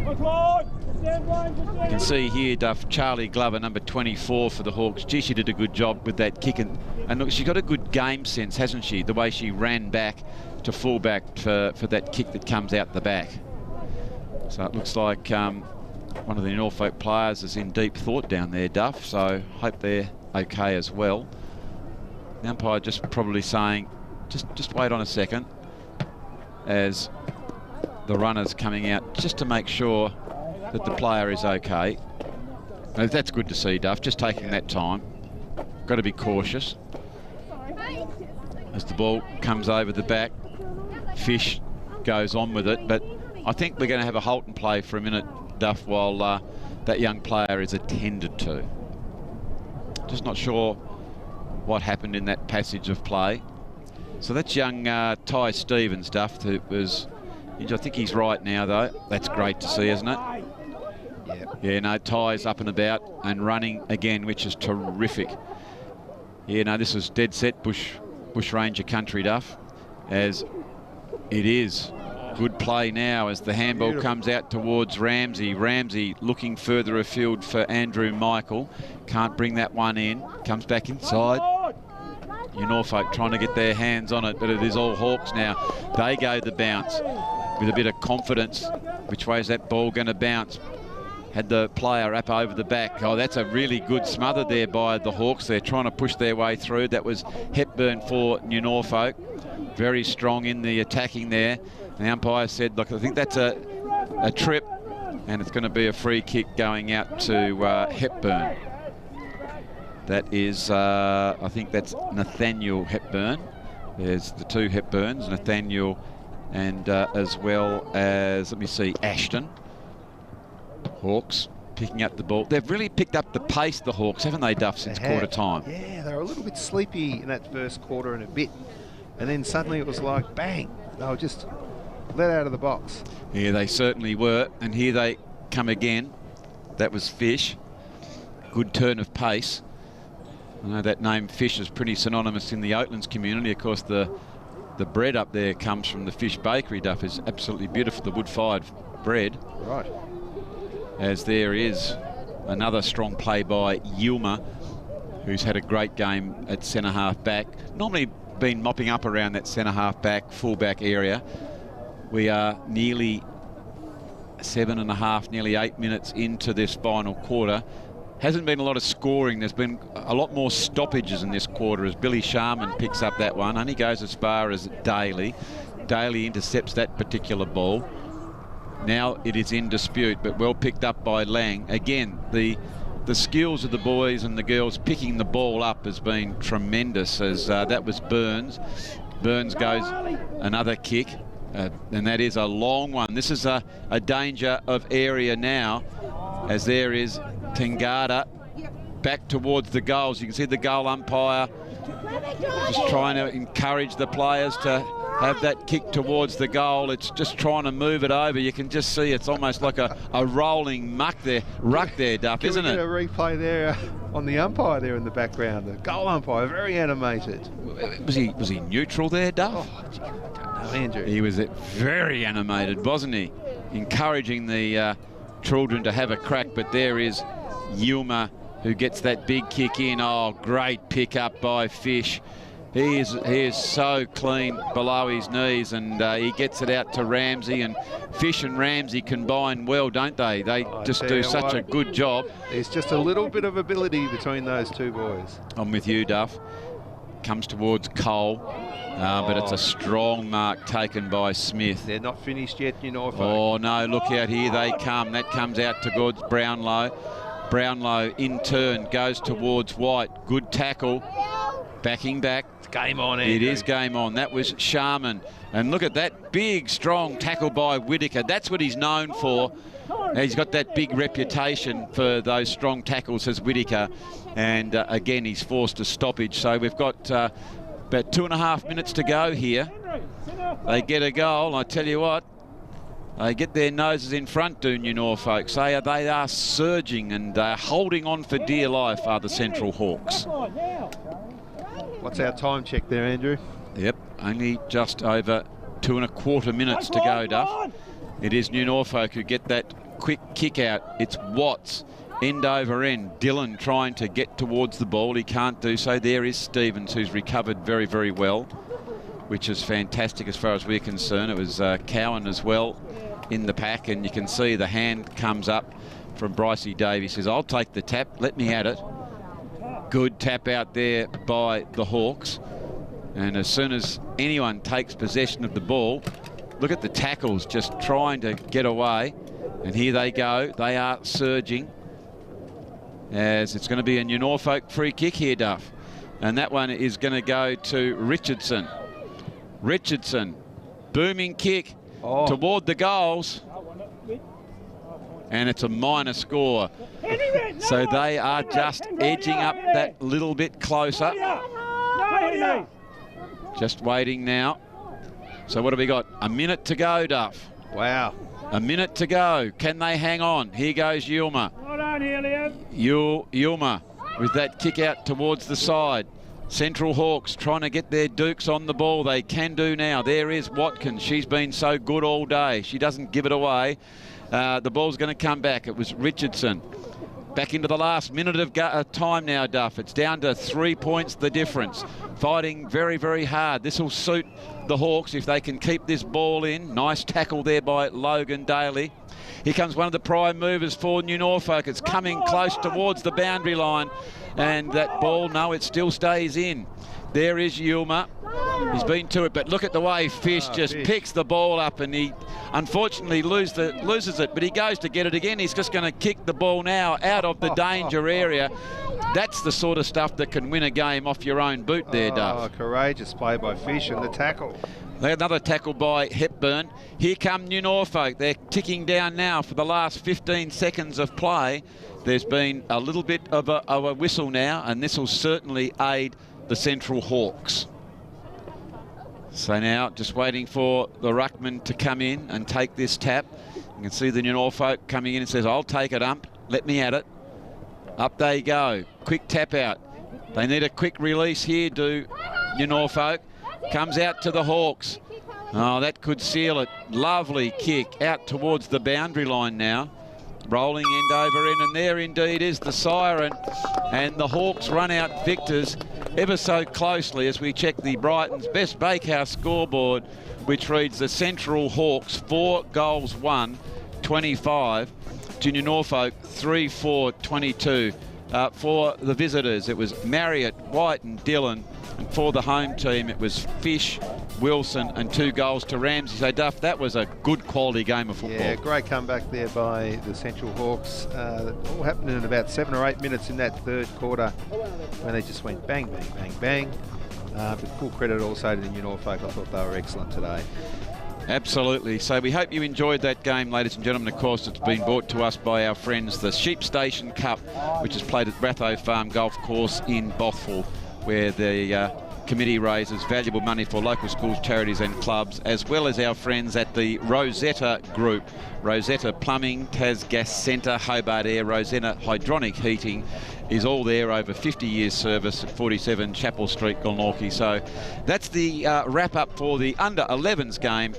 You can see here, Duff, Charlie Glover, number 24 for the Hawks. Gee, she did a good job with that kick. And look, she's got a good game sense, hasn't she? The way she ran back to fullback for that kick that comes out the back. So it looks like one of the Norfolk players is in deep thought down there, Duff. So hope they're okay as well. The umpire just probably saying, just wait on a second, as the runner's coming out, just to make sure that the player is okay. Now, that's good to see, Duff, just taking that time. Got to be cautious. As the ball comes over the back, Fish goes on with it, but I think we're going to have a halt and play for a minute, Duff, while that young player is attended to. Just not sure what happened in that passage of play. So that's young Ty Stevens, Duff, who was injured. I think he's right now, though. That's great to see, isn't it? Yeah, no, Ty's up and about and running again, which is terrific. Yeah, no, this is dead set bush ranger country, Duff, as it is. Good play now as the handball comes out towards Ramsey. Ramsey looking further afield for Andrew Michael. Can't bring that one in. Comes back inside. Norfolk trying to get their hands on it, but it is all Hawks now. They go the bounce with a bit of confidence. Which way is that ball going to bounce? Had the player up over the back. Oh, that's a really good smother there by the Hawks. They're trying to push their way through. That was Hepburn for New Norfolk. Very strong in the attacking there. The umpire said, look, I think that's a trip, and it's going to be a free kick going out to Hepburn. That is, I think that's Nathaniel Hepburn. There's the two Hepburns, Nathaniel and as well as, let me see, Ashton. Hawks picking up the ball. They've really picked up the pace, the Hawks, haven't they, Duff, since quarter time? Yeah, they were a little bit sleepy in that first quarter and a bit. And then suddenly it was like, bang, they were just let out of the box. Yeah, they certainly were. And here they come again. That was Fish. Good turn of pace. I know that name Fish is pretty synonymous in the Oatlands community. Of course, the bread up there comes from the Fish Bakery, Duff. Is absolutely beautiful, the wood-fired bread. Right. As there is another strong play by Yulma, who's had a great game at centre-half back. Normally been mopping up around that centre-half back, full-back area. We are nearly 7.5, nearly 8 minutes into this final quarter. Hasn't been a lot of scoring. There's been a lot more stoppages in this quarter as Billy Sharman picks up that one. Only goes as far as Daly. Daly intercepts that particular ball. Now it is in dispute, but well picked up by Lang. Again, the skills of the boys and the girls picking the ball up has been tremendous, as that was Burns. Burns goes another kick, and that is a long one. This is a danger of area now, as there is Tangata back towards the goals. You can see the goal umpire just trying to encourage the players to have that kick towards the goal. It's just trying to move it over. You can just see it's almost like a rolling ruck there, Duff, isn't it? Can we get a replay there on the umpire there in the background? The goal umpire, very animated. Was he neutral there, Duff? Oh, Andrew. He was very animated, wasn't he? Encouraging the children to have a crack, but there is Yulma who gets that big kick in. Oh, great pick up by Fish. He is so clean below his knees, and he gets it out to Ramsey, and Fish and Ramsey combine well, don't they? They just do such a good job. There's just a little bit of ability between those two boys. I'm with you, Duff. Comes towards Cole, but it's a strong mark taken by Smith. They're not finished yet, Norfolk. Oh, no, look out, here they come. That comes out towards Brownlow. Brownlow in turn goes towards White. Good tackle. Backing back. It's game on, Andrew. It is game on. That was Sharman. And look at that big, strong tackle by Whittaker. That's what he's known for. He's got that big reputation for those strong tackles as Whittaker. And again, he's forced a stoppage. So we've got about 2.5 minutes to go here. They get a goal. I tell you what, they get their noses in front, do New Norfolk. So they are surging and holding on for dear life are the Central Hawks. What's our time check there, Andrew? Yep, only just over 2.25 minutes to go, Duff. It is New Norfolk who get that quick kick out. It's Watts, end over end. Dillon trying to get towards the ball. He can't do so. There is Stevens, who's recovered very, very well, which is fantastic as far as we're concerned. It was Cowan as well in the pack, and you can see the hand comes up from Brycey Davies. Says, I'll take the tap, let me at it. Good tap out there by the Hawks. And as soon as anyone takes possession of the ball, look at the tackles just trying to get away. And here they go. They are surging. As it's going to be a New Norfolk free kick here, Duff. And that one is going to go to Richardson. Richardson, booming kick toward the goals. And it's a minor score. So they are just edging up that little bit closer. Just waiting now. So what have we got? A minute to go, Duff. Wow. A minute to go. Can they hang on? Here goes Yulmer. Yulmer with that kick out towards the side. Central Hawks trying to get their Dukes on the ball. They can do now. There is Watkins. She's been so good all day. She doesn't give it away. The ball's going to come back. It was Richardson. Back into the last minute of time now, Duff. It's down to 3 points the difference. Fighting very, very hard. This will suit the Hawks if they can keep this ball in. Nice tackle there by Logan Daly. Here comes one of the prime movers for New Norfolk. It's coming close towards the boundary line. And that ball, no, it still stays in. There is Yulmer. He's been to it, but look at the way Fish picks the ball up, and he unfortunately loses it, but he goes to get it again. He's just going to kick the ball now out of the danger area. That's the sort of stuff that can win a game off your own boot there, Duff. Courageous play by Fish and the tackle. Another tackle by Hepburn. Here come New Norfolk. They're ticking down now for the last 15 seconds of play. There's been a little bit of a whistle now, and this will certainly aid the Central Hawks. So now just waiting for the ruckman to come in and take this tap. You can see the New Norfolk coming in and says, I'll take it, ump. Let me at it. Up they go. Quick tap out. They need a quick release here, do New Norfolk. Comes out to the Hawks. Oh, that could seal it. Lovely kick out towards the boundary line now. Rolling end over end, and there indeed is the siren. And the Hawks run out victors ever so closely as we check the Brighton's Best Bakehouse scoreboard, which reads the Central Hawks 4 goals won, 25 to New Norfolk 3-4, 22. For the visitors, it was Marriott, White and Dillon. And for the home team, it was Fish, Wilson and 2 goals to Ramsey. So, Duff, that was a good quality game of football. Yeah, great comeback there by the Central Hawks. All happened in about 7 or 8 minutes in that third quarter when they just went bang, bang, bang, bang. But full credit also to the New Norfolk. I thought they were excellent today. Absolutely. So we hope you enjoyed that game, ladies and gentlemen. Of course, it's been brought to us by our friends, the Sheep Station Cup, which is played at Ratho Farm Golf Course in Bothwell, where the committee raises valuable money for local schools, charities and clubs, as well as our friends at the Rosetta Group. Rosetta Plumbing, Tas Gas Centre, Hobart Air, Rosetta Hydronic Heating is all there, over 50 years service at 47 Chapel Street, Glenorchy. So that's the wrap up for the under-11s game.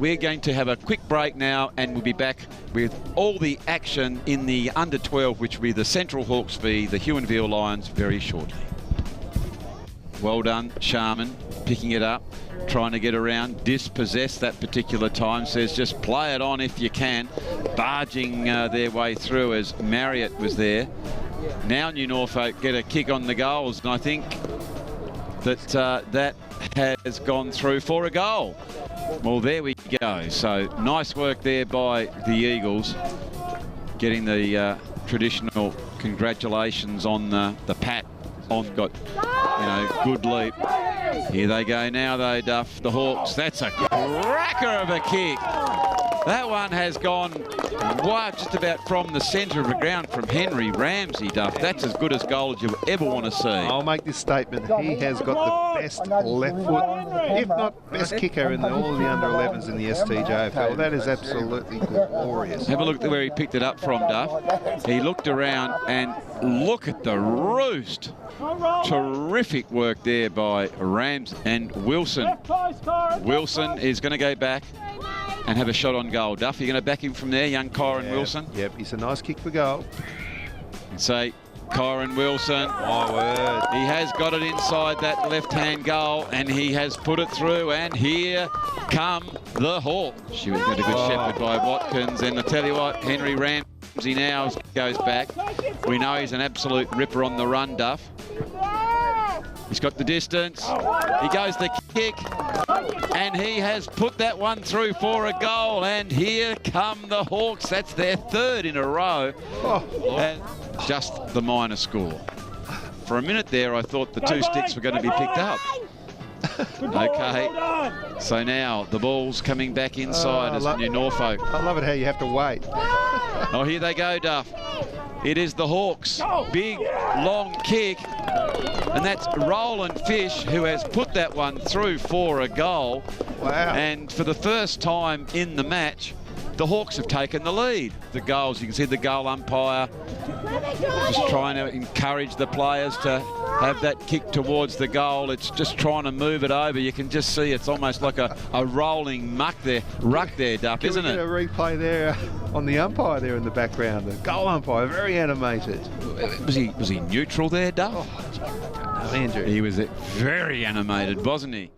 We're going to have a quick break now, and we'll be back with all the action in the under-12, which will be the Central Hawks v the Huonville Lions very shortly. Well done, Sharman, picking it up, trying to get around, dispossessed that particular time, says just play it on if you can, barging their way through as Marriott was there. Now New Norfolk get a kick on the goals, and I think that that has gone through for a goal. Well, there we go. So nice work there by the Eagles, getting the traditional congratulations on the pat on got, good leap. Here they go now though, Duff, the Hawks. That's a cracker of a kick. That one has gone just about from the centre of the ground from Henry Ramsey, Duff. That's as good as goal as you ever want to see. I'll make this statement. He has got the best left foot, if not best kicker in all of the under-11s in the STJFL. That is absolutely glorious. Have a look at where he picked it up from, Duff. He looked around and look at the roost. Terrific work there by Rams and Wilson. Wilson is going to go back and have a shot on goal. Duff, you're going to back him from there, young Kyron Wilson? Yep, he's a nice kick for goal. And say, Kyron Wilson. My word. He has got it inside that left-hand goal, and he has put it through, and here come the Hawks. She was got a good shepherd by Watkins, and I tell you what, Henry Ramsey now goes back. We know he's an absolute ripper on the run, Duff. He's got the distance. He goes the kick. And he has put that one through for a goal. And here come the Hawks. That's their third in a row. And just the minor score. For a minute there, I thought the two sticks were going to be picked up. Okay. So now the ball's coming back inside as New Norfolk. I love it how you have to wait. Oh, here they go, Duff. It is the Hawks. Big, long kick. And that's Roland Fish, who has put that one through for a goal. Wow. And for the first time in the match, the Hawks have taken the lead. The goals, you can see the goal umpire just trying to encourage the players to have that kick towards the goal. It's just trying to move it over. You can just see it's almost like a rolling ruck there, Duff, isn't it? Can we get a replay there on the umpire there in the background? The goal umpire, very animated. Was he neutral there, Duff? No, Andrew. He was very animated, wasn't he?